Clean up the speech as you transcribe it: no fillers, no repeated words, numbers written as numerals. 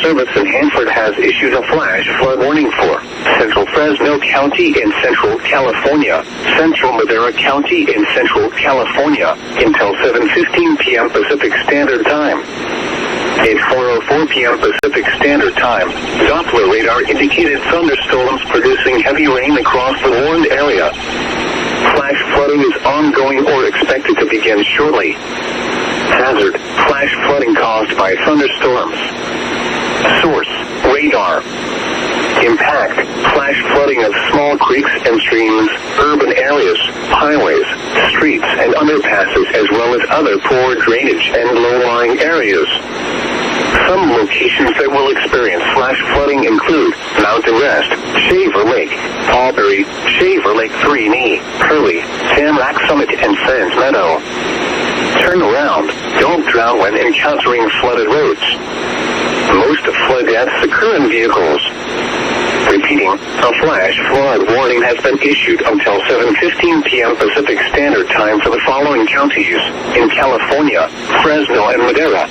Service in Hanford has issued a flash flood warning for Central Fresno County in Central California, Central Madera County in Central California, until 7:15 p.m. Pacific Standard Time. At 4:04 p.m. Pacific Standard Time, Doppler radar indicated thunderstorms producing heavy rain across the warned area. Flash flooding is ongoing or expected to begin shortly. Hazard: flash flooding caused by thunderstorms. Source: radar. Impact: flash flooding of small creeks and streams, urban areas, highways, streets, and underpasses, as well as other poor drainage and low-lying areas. Some locations that will experience flash flooding include Mountain Rest, Shaver Lake, Albury, Shaver Lake 3E, Curly, Tamarack Summit, and Sands Meadow. Turn around. Don't drown when encountering flooded roads. Most flood deaths occur in vehicles. Repeating, a flash flood warning has been issued until 7:15 p.m. Pacific Standard Time for the following counties in California: Fresno and Madera,